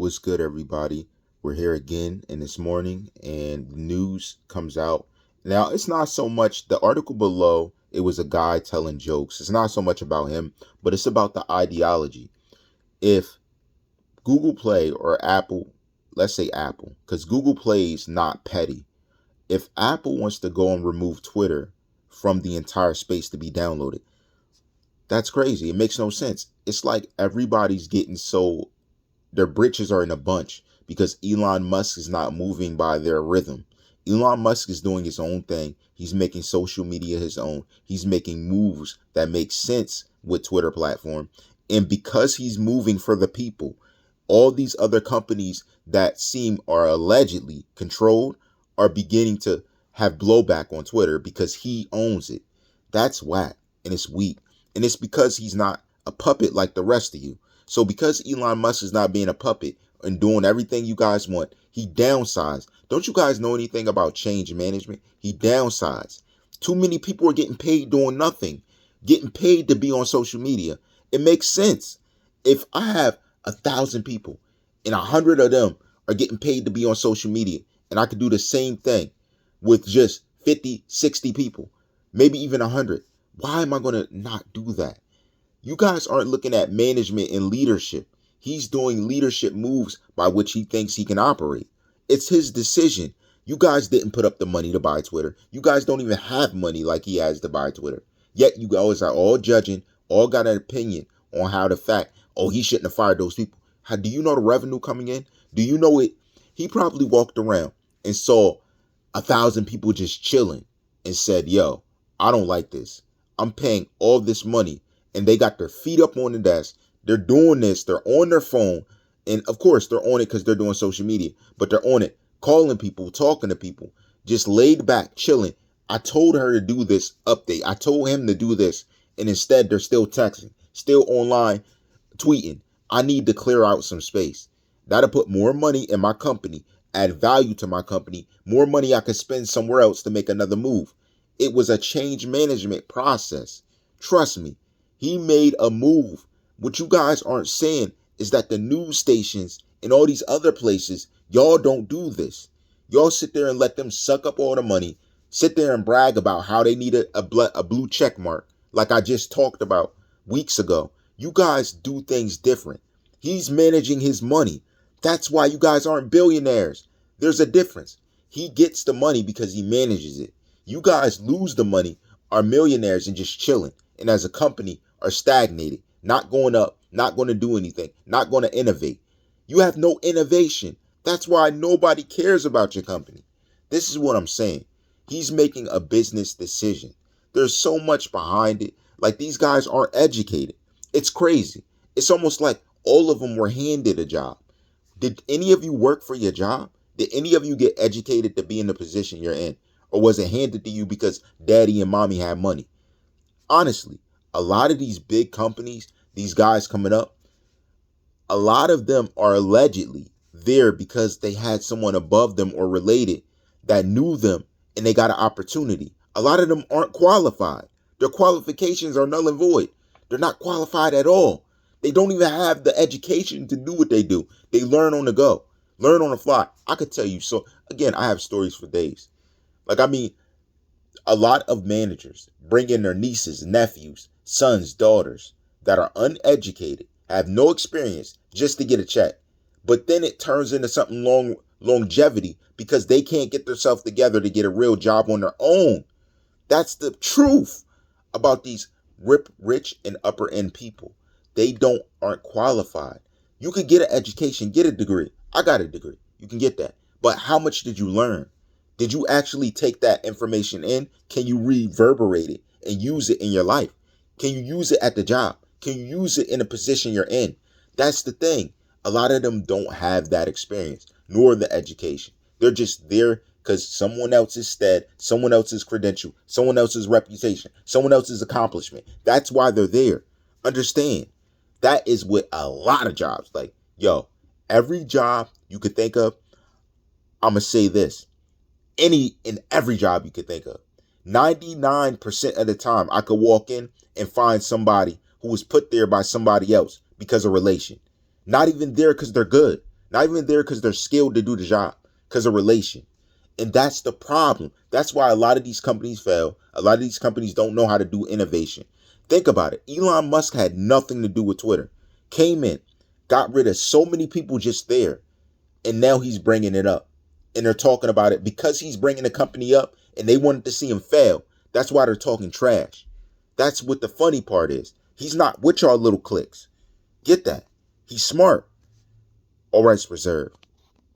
What's good, everybody? We're here again in this morning, and the news comes out. Now, it's not so much the article below, it was a guy telling jokes. It's not so much about him, but it's about the ideology. If Google Play or Apple, let's say Apple, because Google Play is not petty. If Apple wants to go and remove Twitter from the entire space to be downloaded, that's crazy. It makes no sense. It's like everybody's getting so their britches are in a bunch because Elon Musk is not moving by their rhythm. Elon Musk is doing his own thing. He's making social media his own. He's making moves that make sense with Twitter platform. And because he's moving for the people, all these other companies that seem are allegedly controlled are beginning to have blowback on Twitter because he owns it. That's whack and it's weak. And it's because he's not a puppet like the rest of you. So because Elon Musk is not being a puppet and doing everything you guys want, he downsized. Don't you guys know anything about change management? He downsized. Too many people are getting paid doing nothing, getting paid to be on social media. It makes sense. If I have 1,000 people and 100 of them are getting paid to be on social media, and I could do the same thing with just 50, 60 people, maybe even 100, why am I going to not do that? You guys aren't looking at management and leadership. He's doing leadership moves by which he thinks he can operate. It's his decision. You guys didn't put up the money to buy Twitter. You guys don't even have money like he has to buy Twitter. Yet you guys are all judging, all got an opinion on how the fact, oh, he shouldn't have fired those people. How do you know the revenue coming in? Do you know it? He probably walked around and saw 1,000 people just chilling and said, yo, I don't like this. I'm paying all this money. And they got their feet up on the desk. They're doing this. They're on their phone. And of course, they're on it because they're doing social media. But they're on it, calling people, talking to people, just laid back, chilling. I told her to do this update. I told him to do this. And instead, they're still texting, still online, tweeting. I need to clear out some space. That'll put more money in my company, add value to my company, more money I could spend somewhere else to make another move. It was a change management process. Trust me. He made a move. What you guys aren't saying is that the news stations and all these other places, y'all don't do this. Y'all sit there and let them suck up all the money, sit there and brag about how they need a blue check mark, like I just talked about weeks ago. You guys do things different. He's managing his money. That's why you guys aren't billionaires. There's a difference. He gets the money because he manages it. You guys lose the money, are millionaires and just chilling. And as a company, are stagnated, not going up, not going to do anything, not going to innovate. You have no innovation. That's why nobody cares about your company. This is what I'm saying. He's making a business decision. There's so much behind it. Like these guys aren't educated. It's crazy. It's almost like all of them were handed a job. Did any of you work for your job? Did any of you get educated to be in the position you're in? Or was it handed to you because daddy and mommy had money? Honestly, a lot of these big companies, these guys coming up, a lot of them are allegedly there because they had someone above them or related that knew them and they got an opportunity. A lot of them aren't qualified. Their qualifications are null and void. They're not qualified at all. They don't even have the education to do what they do. They learn on the go, learn on the fly. I could tell you. So again, I have stories for days. A lot of managers bring in their nieces, nephews, sons, daughters that are uneducated, have no experience just to get a check. But then it turns into something longevity because they can't get themselves together to get a real job on their own. That's the truth about these rich and upper end people. They aren't qualified. You could get an education, get a degree. I got a degree. You can get that. But how much did you learn? Did you actually take that information in? Can you reverberate it and use it in your life? Can you use it at the job? Can you use it in a position you're in? That's the thing. A lot of them don't have that experience, nor the education. They're just there because someone else's stead, someone else's credential, someone else's reputation, someone else's accomplishment. That's why they're there. Understand. That is with a lot of jobs. Like, yo, every job you could think of, I'm going to say this. Any and every job you could think of. 99% of the time, I could walk in and find somebody who was put there by somebody else because of relation. Not even there because they're good. Not even there because they're skilled to do the job, because of relation. And that's the problem. That's why a lot of these companies fail. A lot of these companies don't know how to do innovation. Think about it. Elon Musk had nothing to do with Twitter. Came in, got rid of so many people just there. And now he's bringing it up. And they're talking about it because he's bringing the company up and they wanted to see him fail. That's why they're talking trash. That's what the funny part is. He's not with y'all little cliques. Get that. He's smart. All rights reserved.